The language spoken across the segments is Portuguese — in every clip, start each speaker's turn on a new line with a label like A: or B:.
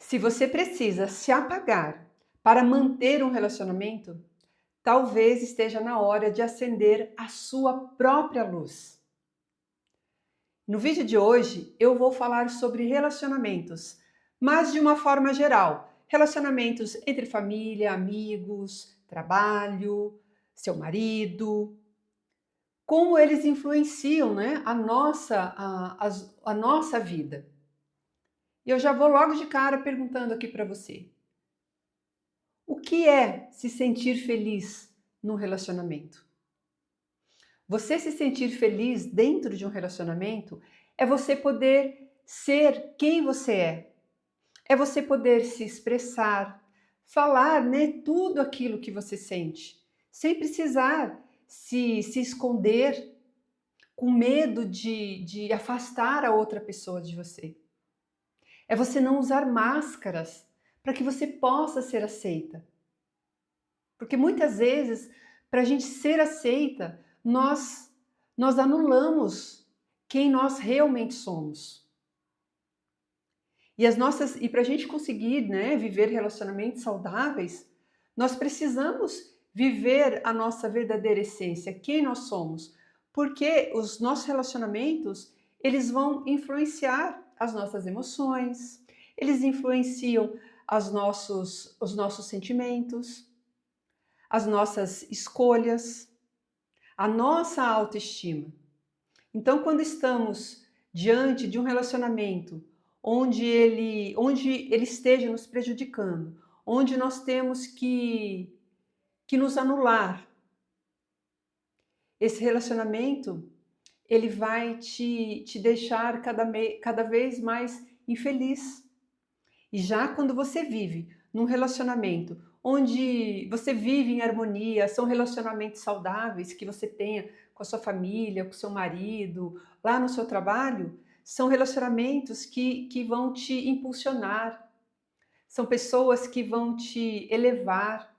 A: Se você precisa se apagar para manter um relacionamento, talvez esteja na hora de acender a sua própria luz. No vídeo de hoje, eu vou falar sobre relacionamentos, mas de uma forma geral. Relacionamentos entre família, amigos, trabalho, seu marido, como eles influenciam, né, a nossa vida. E eu já vou logo de cara perguntando aqui para você. O que é se sentir feliz num relacionamento? Você se sentir feliz dentro de um relacionamento é você poder ser quem você é. É você poder se expressar, falar, né, tudo aquilo que você sente, sem precisar se esconder com medo de afastar a outra pessoa de você. É você não usar máscaras para que você possa ser aceita. Porque muitas vezes, para a gente ser aceita, nós anulamos quem nós realmente somos. E para a gente conseguir, né, viver relacionamentos saudáveis, nós precisamos viver a nossa verdadeira essência, quem nós somos, porque os nossos relacionamentos, eles vão influenciar as nossas emoções, eles influenciam os nossos sentimentos, as nossas escolhas, a nossa autoestima. Então, quando estamos diante de um relacionamento onde ele esteja nos prejudicando, onde nós temos que nos anular, esse relacionamento ele vai te deixar cada vez mais infeliz. E já quando você vive num relacionamento onde você vive em harmonia, são relacionamentos saudáveis que você tenha com a sua família, com o seu marido, lá no seu trabalho, são relacionamentos que vão te impulsionar, são pessoas que vão te elevar,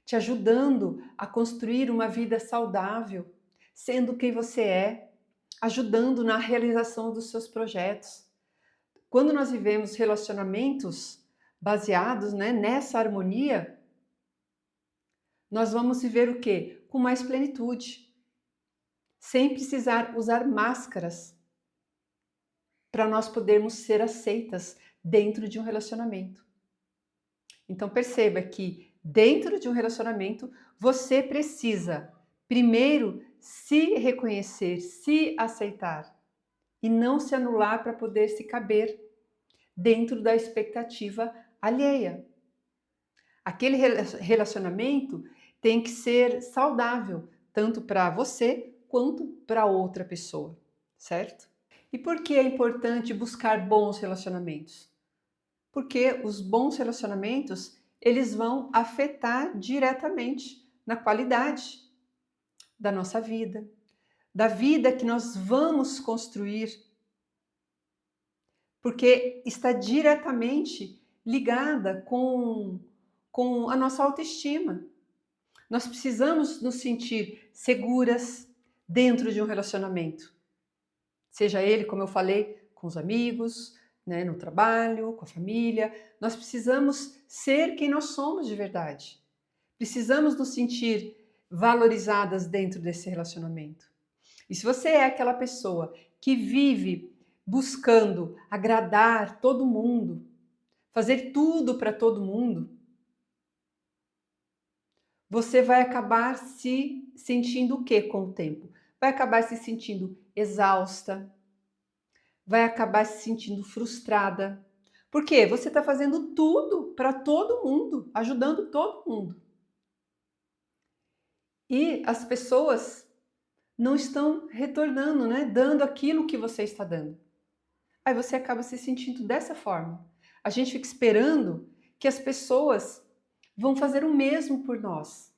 A: te ajudando a construir uma vida saudável, sendo quem você é, ajudando na realização dos seus projetos. Quando nós vivemos relacionamentos baseados, né, nessa harmonia, nós vamos viver o quê? Com mais plenitude, sem precisar usar máscaras para nós podermos ser aceitas dentro de um relacionamento. Então perceba que dentro de um relacionamento você precisa primeiro se reconhecer, se aceitar e não se anular para poder se caber dentro da expectativa alheia. Aquele relacionamento tem que ser saudável, tanto para você quanto para outra pessoa, certo? E por que é importante buscar bons relacionamentos? Porque os bons relacionamentos, eles vão afetar diretamente na qualidade da nossa vida, da vida que nós vamos construir, porque está diretamente ligada com a nossa autoestima. Nós precisamos nos sentir seguras dentro de um relacionamento. Seja ele, como eu falei, com os amigos, né, no trabalho, com a família. Nós precisamos ser quem nós somos de verdade. Precisamos nos sentir valorizadas dentro desse relacionamento. E se você é aquela pessoa que vive buscando agradar todo mundo, fazer tudo para todo mundo, você vai acabar se sentindo o quê com o tempo? Vai acabar se sentindo exausta, vai acabar se sentindo frustrada. Por quê? Você está fazendo tudo para todo mundo, ajudando todo mundo. E as pessoas não estão retornando, né? Dando aquilo que você está dando. Aí você acaba se sentindo dessa forma. A gente fica esperando que as pessoas vão fazer o mesmo por nós.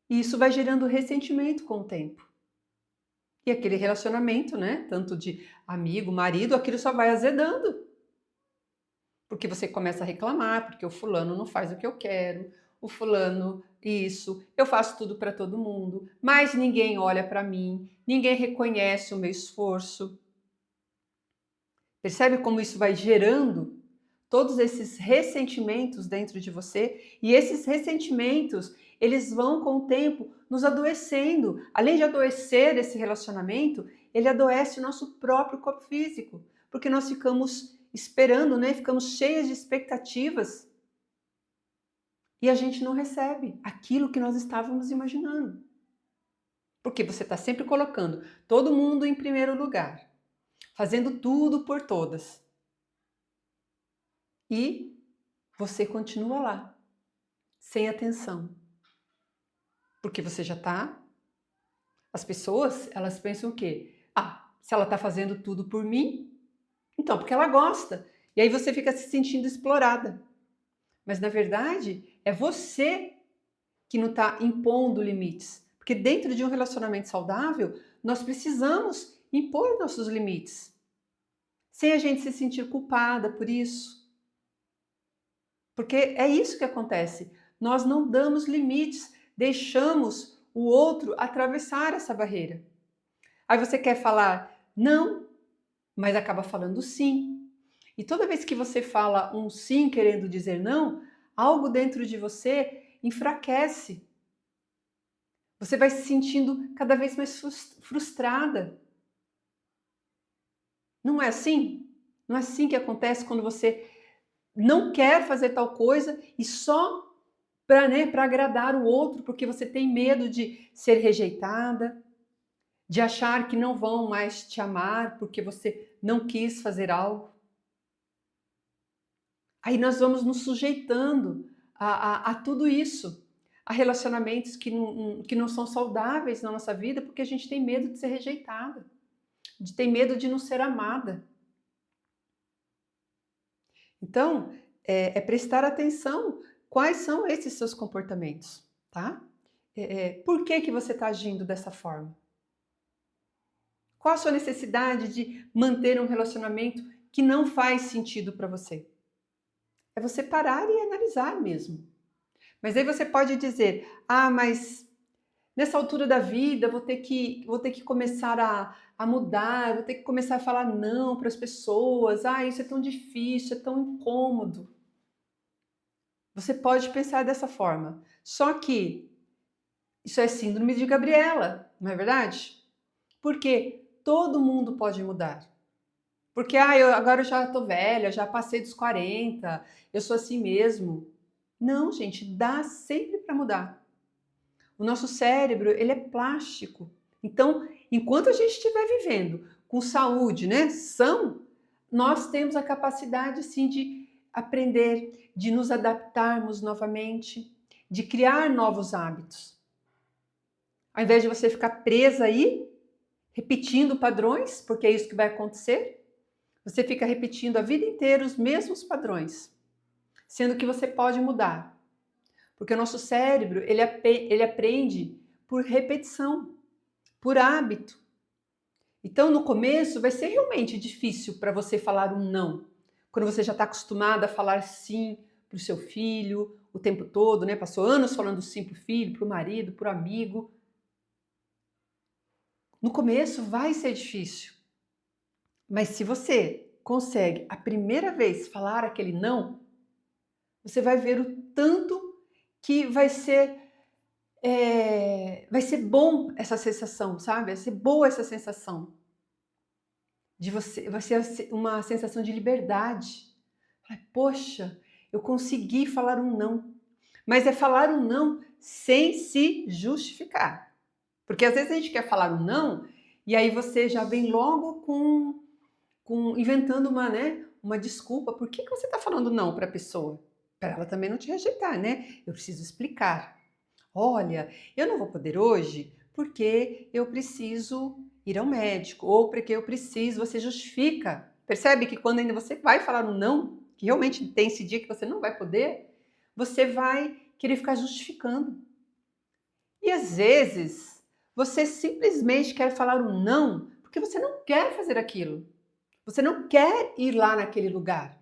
A: E isso vai gerando ressentimento com o tempo. E aquele relacionamento, né, tanto de amigo, marido, aquilo só vai azedando. Porque você começa a reclamar, porque o fulano não faz o que eu quero, o fulano isso, eu faço tudo para todo mundo, mas ninguém olha para mim, ninguém reconhece o meu esforço. Percebe como isso vai gerando todos esses ressentimentos dentro de você? E esses ressentimentos, eles vão com o tempo nos adoecendo. Além de adoecer esse relacionamento, ele adoece o nosso próprio corpo físico, porque nós ficamos esperando, né? Ficamos cheias de expectativas e a gente não recebe aquilo que nós estávamos imaginando. Porque você está sempre colocando todo mundo em primeiro lugar, fazendo tudo por todas. E você continua lá, sem atenção. Porque você já está... As pessoas, elas pensam o quê? Ah, se ela está fazendo tudo por mim, então porque ela gosta. E aí você fica se sentindo explorada. Mas na verdade, é você que não está impondo limites. Porque dentro de um relacionamento saudável, nós precisamos impor nossos limites. Sem a gente se sentir culpada por isso. Porque é isso que acontece. Nós não damos limites, deixamos o outro atravessar essa barreira. Aí você quer falar não, mas acaba falando sim. E toda vez que você fala um sim querendo dizer não, algo dentro de você enfraquece. Você vai se sentindo cada vez mais frustrada. Não é assim? Não é assim que acontece quando você não quer fazer tal coisa e só para agradar o outro, porque você tem medo de ser rejeitada, de achar que não vão mais te amar porque você não quis fazer algo. Aí nós vamos nos sujeitando a tudo isso, a relacionamentos que não são saudáveis na nossa vida, porque a gente tem medo de ser rejeitada, de ter medo de não ser amada. Então, prestar atenção quais são esses seus comportamentos, tá? Por que você está agindo dessa forma? Qual a sua necessidade de manter um relacionamento que não faz sentido para você? É você parar e analisar mesmo. Mas aí você pode dizer, mas nessa altura da vida vou ter que começar a mudar, vou ter que começar a falar não para as pessoas. Isso é tão difícil, é tão incômodo. Você pode pensar dessa forma. Só que isso é síndrome de Gabriela, não é verdade? Porque todo mundo pode mudar. Porque agora eu já estou velha, já passei dos 40, eu sou assim mesmo. Não, gente, dá sempre para mudar. O nosso cérebro, ele é plástico. Então, enquanto a gente estiver vivendo com saúde, né, são, nós temos a capacidade, sim, de aprender, de nos adaptarmos novamente, de criar novos hábitos. Ao invés de você ficar presa aí, repetindo padrões, porque é isso que vai acontecer, você fica repetindo a vida inteira os mesmos padrões, sendo que você pode mudar. Porque o nosso cérebro, ele aprende por repetição, por hábito. Então, no começo, vai ser realmente difícil para você falar um não. Quando você já está acostumada a falar sim para o seu filho o tempo todo, né? Passou anos falando sim para o filho, para o marido, para o amigo. No começo vai ser difícil. Mas se você consegue a primeira vez falar aquele não, você vai ver o tanto que vai ser bom essa sensação, sabe? Vai ser boa essa sensação de você, vai ser uma sensação de liberdade. Poxa, eu consegui falar um não. Mas é falar um não sem se justificar. Porque às vezes a gente quer falar um não e aí você já vem logo inventando uma desculpa. Por que você está falando não para a pessoa? Para ela também não te rejeitar, né? Eu preciso explicar. Olha, eu não vou poder hoje porque eu preciso ir ao médico ou porque eu preciso, você justifica. Percebe que quando ainda você vai falar um não, que realmente tem esse dia que você não vai poder, você vai querer ficar justificando. E às vezes você simplesmente quer falar um não porque você não quer fazer aquilo. Você não quer ir lá naquele lugar.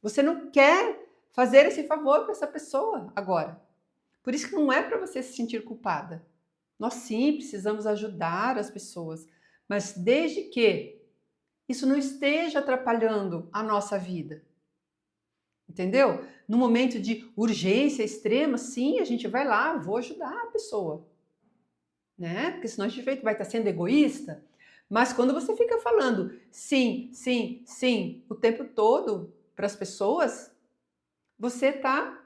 A: Você não quer fazer esse favor para essa pessoa agora. Por isso que não é para você se sentir culpada. Nós sim precisamos ajudar as pessoas, mas desde que isso não esteja atrapalhando a nossa vida. Entendeu? No momento de urgência extrema, sim, a gente vai lá, vou ajudar a pessoa, né? Porque senão a gente vai estar sendo egoísta. Mas quando você fica falando sim, sim, sim o tempo todo para as pessoas, você está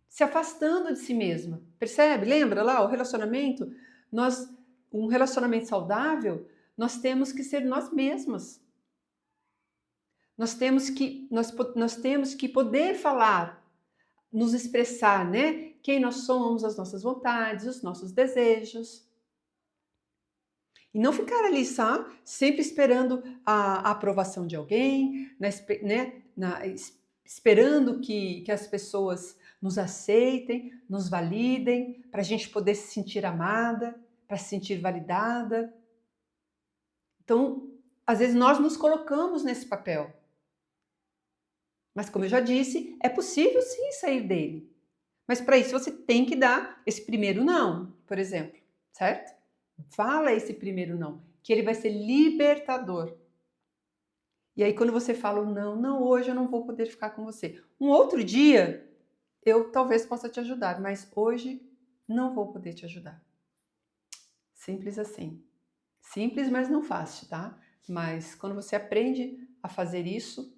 A: se afastando de si mesma. Percebe? Lembra lá o relacionamento? Nós, um relacionamento saudável, nós temos que ser nós mesmas. Nós temos que poder falar, nos expressar, né? Quem nós somos, as nossas vontades, os nossos desejos. E não ficar ali só, sempre esperando a aprovação de alguém, esperando que as pessoas nos aceitem, nos validem, para a gente poder se sentir amada, para se sentir validada. Então, às vezes nós nos colocamos nesse papel. Mas como eu já disse, é possível sim sair dele. Mas para isso você tem que dar esse primeiro não, por exemplo, certo? Fala esse primeiro não, que ele vai ser libertador. E aí quando você fala o não, não, hoje eu não vou poder ficar com você. Um outro dia eu talvez possa te ajudar, mas hoje não vou poder te ajudar. Simples assim. Simples, mas não fácil, tá? Mas quando você aprende a fazer isso,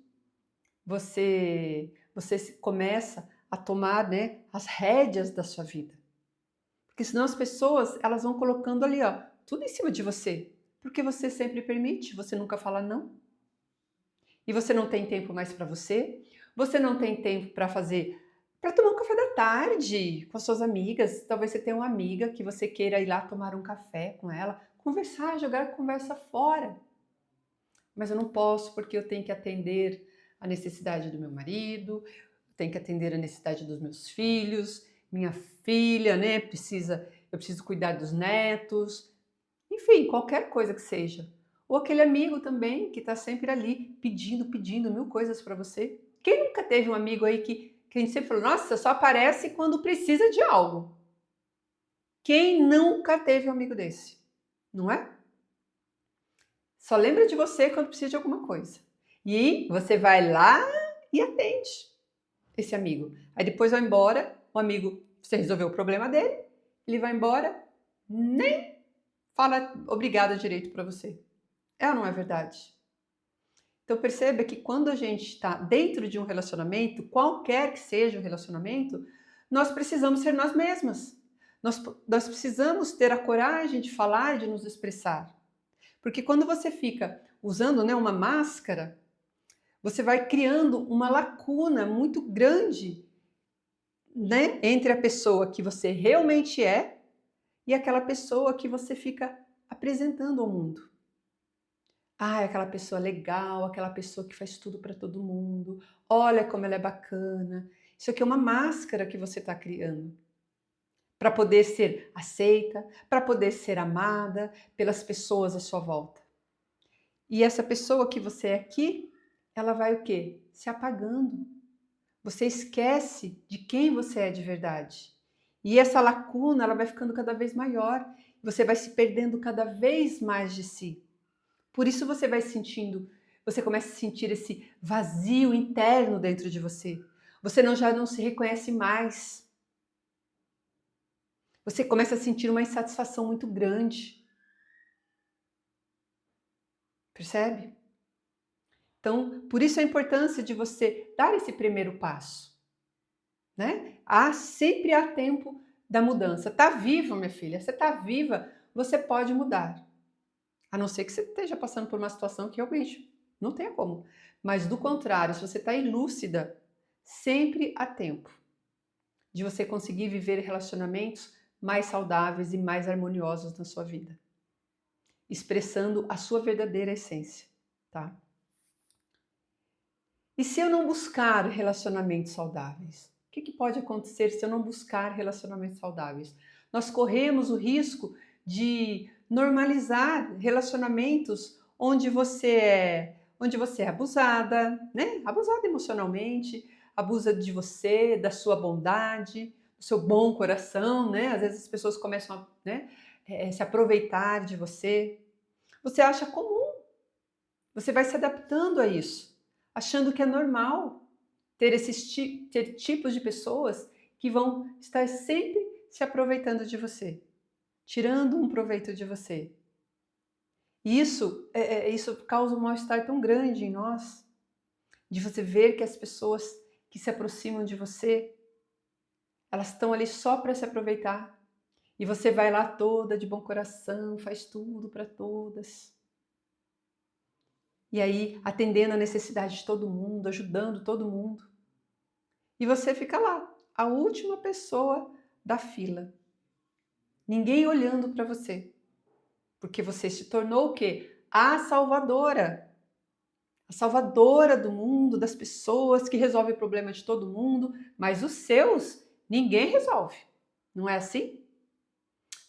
A: você começa a tomar, né, as rédeas da sua vida. Porque senão as pessoas, elas vão colocando ali, ó, tudo em cima de você. Porque você sempre permite, você nunca fala não. E você não tem tempo mais para você não tem tempo para tomar um café da tarde com as suas amigas. Talvez você tenha uma amiga que você queira ir lá tomar um café com ela, conversar, jogar a conversa fora. Mas eu não posso porque eu tenho que atender a necessidade do meu marido, tenho que atender a necessidade dos meus filhos, minha filha, né? Eu preciso cuidar dos netos, enfim, qualquer coisa que seja. Ou aquele amigo também que está sempre ali pedindo mil coisas para você. Quem nunca teve um amigo aí que a gente sempre falou, nossa, só aparece quando precisa de algo? Quem nunca teve um amigo desse? Não é? Só lembra de você quando precisa de alguma coisa. E você vai lá e atende esse amigo. Aí depois vai embora, o amigo, você resolveu o problema dele, ele vai embora, nem fala obrigada direito para você. É ou não é verdade? Então perceba que quando a gente está dentro de um relacionamento, qualquer que seja o relacionamento, nós precisamos ser nós mesmas. Nós precisamos ter a coragem de falar, de nos expressar. Porque quando você fica usando, né, uma máscara, você vai criando uma lacuna muito grande, né, entre a pessoa que você realmente é e aquela pessoa que você fica apresentando ao mundo. Ah, é aquela pessoa legal, aquela pessoa que faz tudo para todo mundo. Olha como ela é bacana. Isso aqui é uma máscara que você está criando para poder ser aceita, para poder ser amada pelas pessoas à sua volta. E essa pessoa que você é aqui, ela vai o quê? Se apagando. Você esquece de quem você é de verdade. E essa lacuna, ela vai ficando cada vez maior. Você vai se perdendo cada vez mais de si. Por isso você começa a sentir esse vazio interno dentro de você. Você já não se reconhece mais. Você começa a sentir uma insatisfação muito grande. Percebe? Então, por isso a importância de você dar esse primeiro passo, né? Sempre há tempo da mudança. Tá viva, minha filha? Você tá viva, você pode mudar. A não ser que você esteja passando por uma situação que realmente não tenha como. Mas do contrário, se você está ilúcida, sempre há tempo de você conseguir viver relacionamentos mais saudáveis e mais harmoniosos na sua vida, expressando a sua verdadeira essência, tá? E se eu não buscar relacionamentos saudáveis? O que pode acontecer se eu não buscar relacionamentos saudáveis? Nós corremos o risco de normalizar relacionamentos onde você é abusada, né? Abusada emocionalmente, abusa de você, da sua bondade, do seu bom coração, né? Às vezes as pessoas começam a, se aproveitar de você. Você acha comum Você vai se adaptando a isso, achando que é normal ter ter tipos de pessoas que vão estar sempre se aproveitando de você, tirando um proveito de você. E isso causa um mal-estar tão grande em nós, de você ver que as pessoas que se aproximam de você, elas estão ali só para se aproveitar. E você vai lá toda de bom coração, faz tudo para todas. E aí, atendendo a necessidade de todo mundo, ajudando todo mundo. E você fica lá, a última pessoa da fila. Ninguém olhando para você. Porque você se tornou o quê? A salvadora. A salvadora do mundo, das pessoas, que resolve o problema de todo mundo, mas os seus ninguém resolve. Não é assim?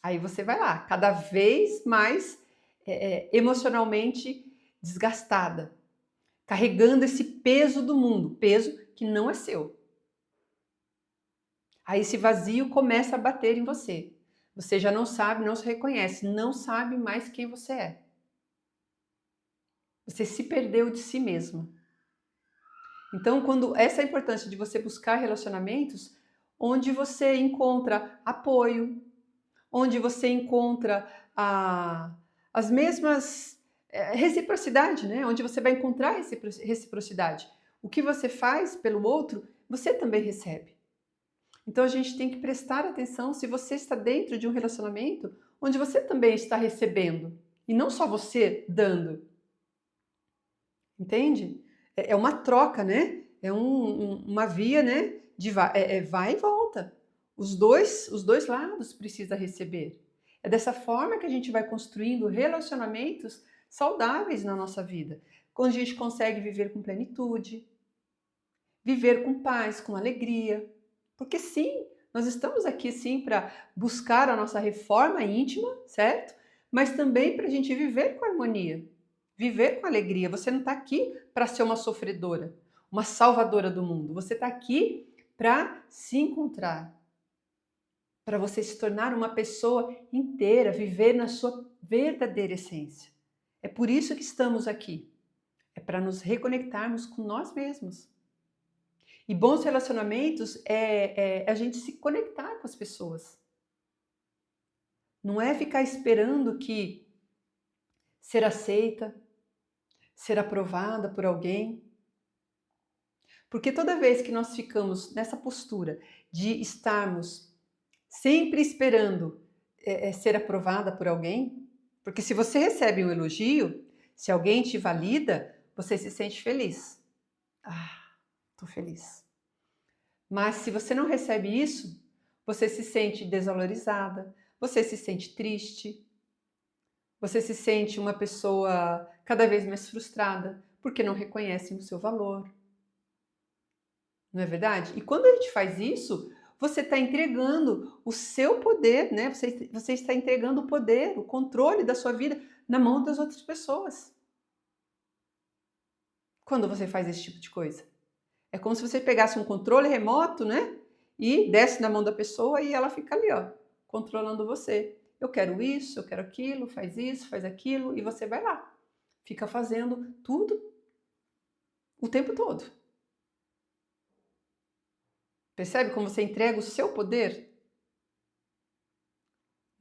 A: Aí você vai lá, cada vez mais emocionalmente desgastada, carregando esse peso do mundo, peso que não é seu. Aí esse vazio começa a bater em você. Você já não sabe, não se reconhece, não sabe mais quem você é. Você se perdeu de si mesma. Então, essa é a importância de você buscar relacionamentos onde você encontra apoio, onde você encontra as mesmas reciprocidade, né? Onde você vai encontrar reciprocidade. O que você faz pelo outro, você também recebe. Então a gente tem que prestar atenção se você está dentro de um relacionamento onde você também está recebendo e não só você dando. Entende? É uma troca, né? É uma via, né? De vai e volta. Os dois lados precisam receber. É dessa forma que a gente vai construindo relacionamentos saudáveis na nossa vida. Quando a gente consegue viver com plenitude, viver com paz, com alegria. Porque sim, nós estamos aqui sim para buscar a nossa reforma íntima, certo? Mas também para a gente viver com harmonia, viver com alegria. Você não está aqui para ser uma sofredora, uma salvadora do mundo. Você está aqui para se encontrar, para você se tornar uma pessoa inteira, viver na sua verdadeira essência. É por isso que estamos aqui. É para nos reconectarmos com nós mesmos. E bons relacionamentos é a gente se conectar com as pessoas. Não é ficar esperando que ser aceita, ser aprovada por alguém. Porque toda vez que nós ficamos nessa postura de estarmos sempre esperando ser aprovada por alguém, porque se você recebe um elogio, se alguém te valida, você se sente feliz. Ah, estou feliz. Mas se você não recebe isso, você se sente desvalorizada, você se sente triste, você se sente uma pessoa cada vez mais frustrada, porque não reconhecem o seu valor. Não é verdade? E quando a gente faz isso, você está entregando o seu poder, né? Você está entregando o poder, o controle da sua vida na mão das outras pessoas. Quando você faz esse tipo de coisa. É como se você pegasse um controle remoto, né? E desce na mão da pessoa e ela fica ali, ó, controlando você. Eu quero isso, eu quero aquilo, faz isso, faz aquilo, e você vai lá. Fica fazendo tudo o tempo todo. Percebe como você entrega o seu poder?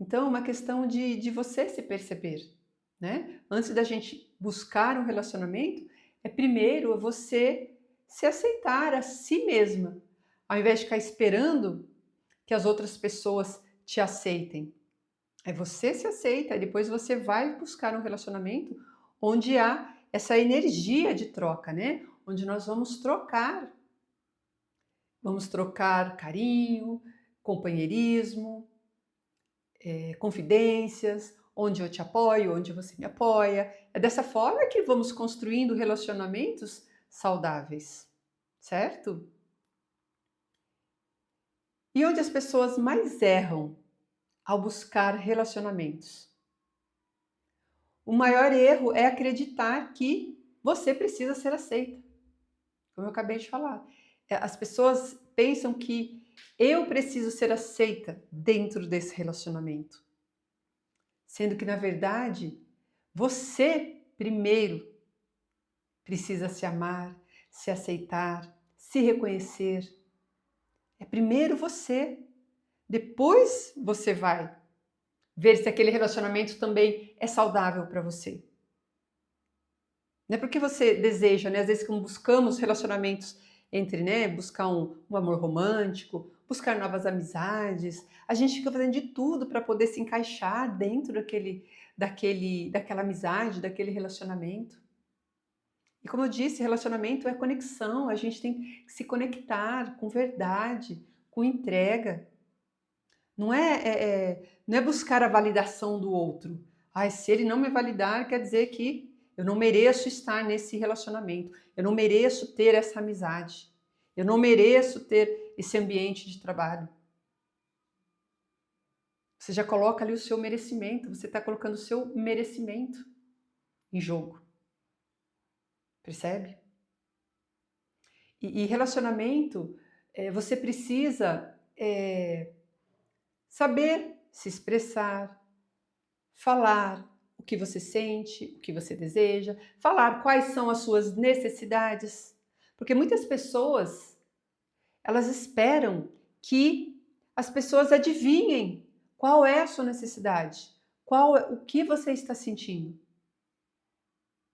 A: Então, é uma questão de você se perceber, né? Antes da gente buscar um relacionamento, é primeiro você se aceitar a si mesma, ao invés de ficar esperando que as outras pessoas te aceitem. É você se aceita e depois você vai buscar um relacionamento onde há essa energia de troca, né? Onde nós vamos trocar. Vamos trocar carinho, companheirismo, confidências, onde eu te apoio, onde você me apoia. É dessa forma que vamos construindo relacionamentos saudáveis, certo? E onde as pessoas mais erram ao buscar relacionamentos? O maior erro é acreditar que você precisa ser aceita. Como eu acabei de falar. As pessoas pensam que eu preciso ser aceita dentro desse relacionamento. Sendo que, na verdade, você primeiro precisa se amar, se aceitar, se reconhecer. É primeiro você, depois você vai ver se aquele relacionamento também é saudável para você. Não é porque você deseja, né? Às vezes quando buscamos relacionamentos entre, né, buscar um amor romântico, buscar novas amizades, a gente fica fazendo de tudo para poder se encaixar dentro daquela amizade, daquele relacionamento. E como eu disse, relacionamento é conexão, a gente tem que se conectar com verdade, com entrega. Não é buscar a validação do outro. Ai, se ele não me validar, quer dizer que eu não mereço estar nesse relacionamento. Eu não mereço ter essa amizade. Eu não mereço ter esse ambiente de trabalho. Você já coloca ali o seu merecimento. Você está colocando o seu merecimento em jogo. Percebe? E relacionamento, você precisa saber se expressar, falar o que você sente, o que você deseja, falar quais são as suas necessidades. Porque muitas pessoas, elas esperam que as pessoas adivinhem qual é a sua necessidade, o que você está sentindo.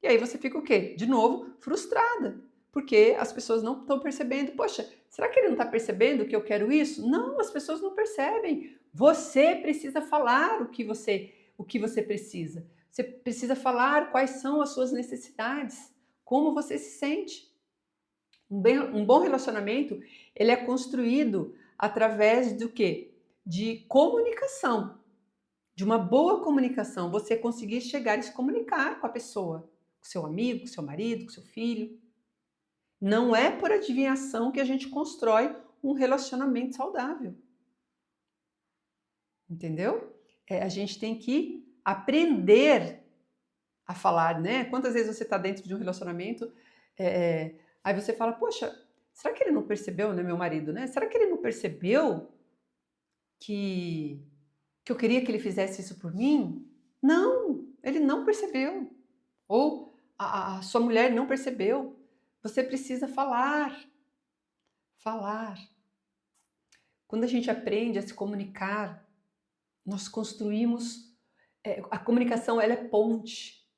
A: E aí você fica o quê? De novo, frustrada, porque as pessoas não estão percebendo. Poxa, será que ele não está percebendo que eu quero isso? Não, as pessoas não percebem. Você precisa falar o que você precisa. Você precisa falar quais são as suas necessidades, como você se sente. Um bom relacionamento, ele é construído através do quê? De comunicação, de uma boa comunicação. Você conseguir chegar e se comunicar com a pessoa, com seu amigo, com seu marido, com seu filho. Não é por adivinhação que a gente constrói um relacionamento saudável. Entendeu? A gente tem que aprender a falar, né? Quantas vezes você está dentro de um relacionamento, aí você fala, poxa, será que ele não percebeu, né, meu marido, né? Será que ele não percebeu que eu queria que ele fizesse isso por mim? Não, ele não percebeu. Ou a sua mulher não percebeu. Você precisa falar. Falar. Quando a gente aprende a se comunicar, nós construímos. A comunicação, ela é ponte.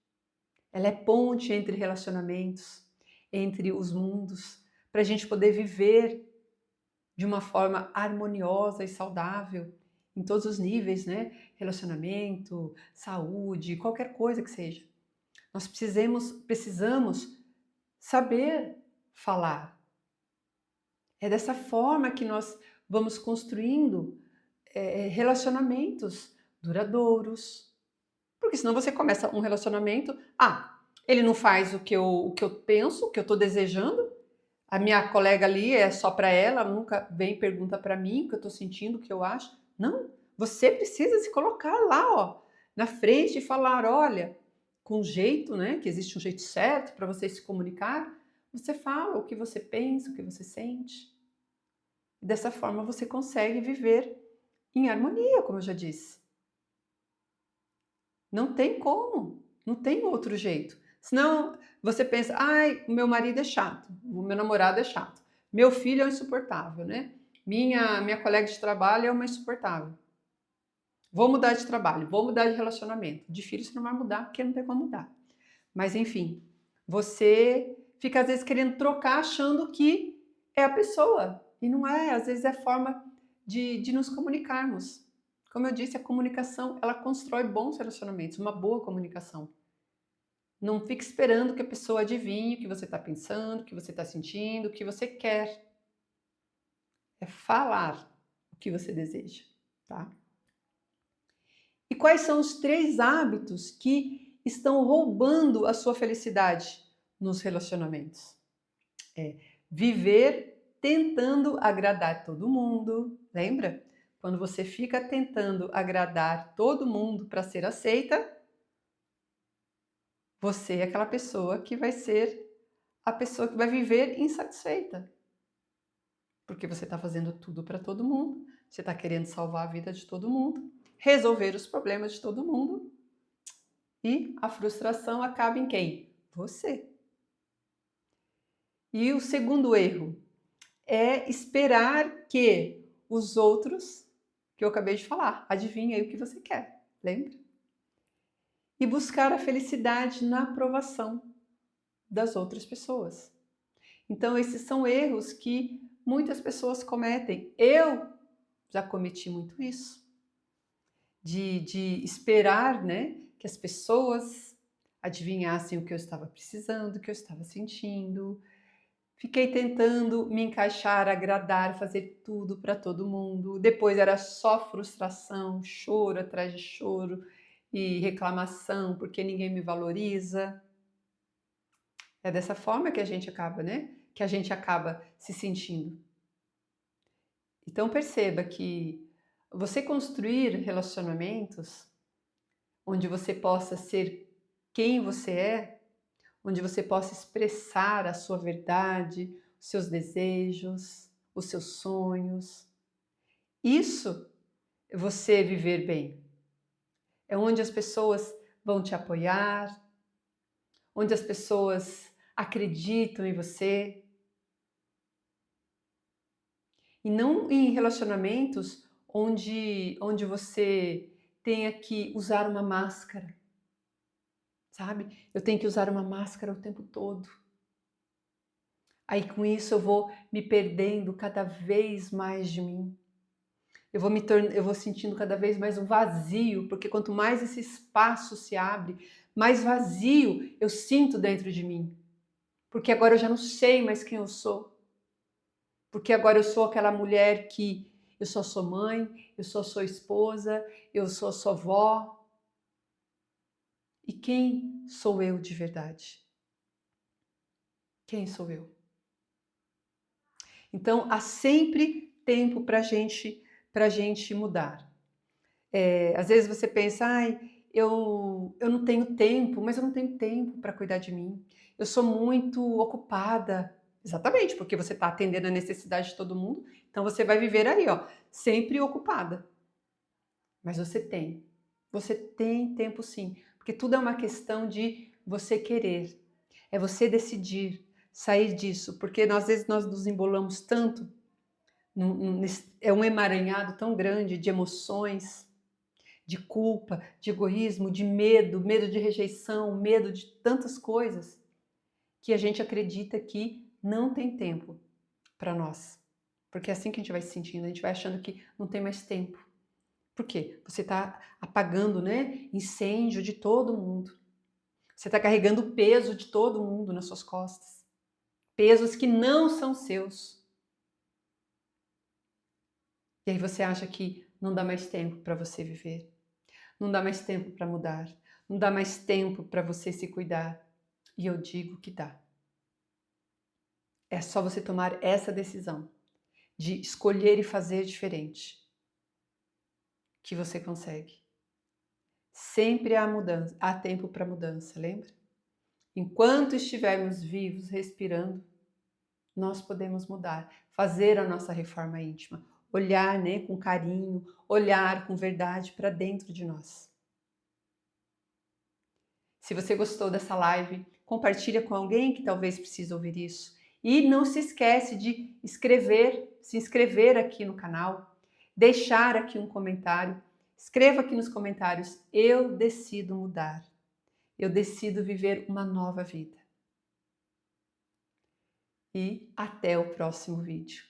A: Ela é ponte entre relacionamentos, entre os mundos, para a gente poder viver de uma forma harmoniosa e saudável em todos os níveis, né? Relacionamento, saúde, qualquer coisa que seja. Nós precisamos saber falar. É dessa forma que nós vamos construindo relacionamentos duradouros. Porque senão você começa um relacionamento, ele não faz o que eu penso, o que eu estou desejando, a minha colega ali é só para ela nunca vem e pergunta para mim o que eu estou sentindo, o que eu acho. Não, você precisa se colocar lá, ó, na frente e falar, olha, com jeito, né, que existe um jeito certo para você se comunicar, você fala o que você pensa, o que você sente. E dessa forma você consegue viver em harmonia, como eu já disse. Não tem como, não tem outro jeito. Senão você pensa, o meu marido é chato, o meu namorado é chato, meu filho é um insuportável, né? Minha colega de trabalho é uma insuportável. Vou mudar de trabalho, vou mudar de relacionamento. De filho você não vai mudar porque não tem como mudar. Mas enfim, você fica às vezes querendo trocar achando que é a pessoa. E não é, às vezes é forma de nos comunicarmos. Como eu disse, a comunicação, ela constrói bons relacionamentos, uma boa comunicação. Não fique esperando que a pessoa adivinhe o que você está pensando, o que você está sentindo, o que você quer. É falar o que você deseja, tá? E quais são os 3 hábitos que estão roubando a sua felicidade nos relacionamentos? Viver tentando agradar todo mundo, lembra? Quando você fica tentando agradar todo mundo para ser aceita, você é aquela pessoa que vai ser a pessoa que vai viver insatisfeita. Porque você está fazendo tudo para todo mundo, você está querendo salvar a vida de todo mundo, resolver os problemas de todo mundo e a frustração acaba em quem? Você. E o segundo erro é esperar que os outros, que eu acabei de falar, adivinha aí o que você quer, lembra? E buscar a felicidade na aprovação das outras pessoas. Então, esses são erros que muitas pessoas cometem. Eu já cometi muito isso, de esperar, né, que as pessoas adivinhassem o que eu estava precisando, o que eu estava sentindo. Fiquei tentando me encaixar, agradar, fazer tudo para todo mundo. Depois era só frustração, choro atrás de choro e reclamação porque ninguém me valoriza. É dessa forma que a gente acaba, né? Que a gente acaba se sentindo. Então perceba que você construir relacionamentos onde você possa ser quem você é, onde você possa expressar a sua verdade, os seus desejos, os seus sonhos. Isso é você viver bem. É onde as pessoas vão te apoiar, onde as pessoas acreditam em você. E não em relacionamentos onde você tenha que usar uma máscara, sabe? Eu tenho que usar uma máscara o tempo todo. Aí com isso eu vou me perdendo cada vez mais de mim. Eu vou sentindo cada vez mais um vazio, porque quanto mais esse espaço se abre, mais vazio eu sinto dentro de mim. Porque agora eu já não sei mais quem eu sou. Porque agora eu sou aquela mulher que eu só sou mãe, eu só sou esposa, eu só sou vó. E quem sou eu de verdade? Quem sou eu? Então há sempre tempo para gente mudar. Às vezes você pensa, ai, eu não tenho tempo, mas eu não tenho tempo para cuidar de mim. Eu sou muito ocupada. Exatamente, porque você está atendendo a necessidade de todo mundo, então você vai viver aí, ó, sempre ocupada. Mas você tem tempo sim, porque tudo é uma questão de você querer, é você decidir sair disso, porque às vezes nós nos embolamos tanto, é um emaranhado tão grande de emoções, de culpa, de egoísmo, de medo, medo de rejeição, medo de tantas coisas, que a gente acredita que não tem tempo para nós. Porque é assim que a gente vai se sentindo, a gente vai achando que não tem mais tempo. Por quê? Você está apagando, né, incêndio de todo mundo. Você está carregando o peso de todo mundo nas suas costas. Pesos que não são seus. E aí você acha que não dá mais tempo para você viver. Não dá mais tempo para mudar. Não dá mais tempo para você se cuidar. E eu digo que dá. É só você tomar essa decisão de escolher e fazer diferente, que você consegue. Sempre há mudança, há tempo para mudança, lembra? Enquanto estivermos vivos, respirando, nós podemos mudar, fazer a nossa reforma íntima, olhar, né, com carinho, olhar com verdade para dentro de nós. Se você gostou dessa live, compartilha com alguém que talvez precise ouvir isso. E não se esquece de se inscrever aqui no canal, deixar aqui um comentário. Escreva aqui nos comentários: eu decido mudar. Eu decido viver uma nova vida. E até o próximo vídeo.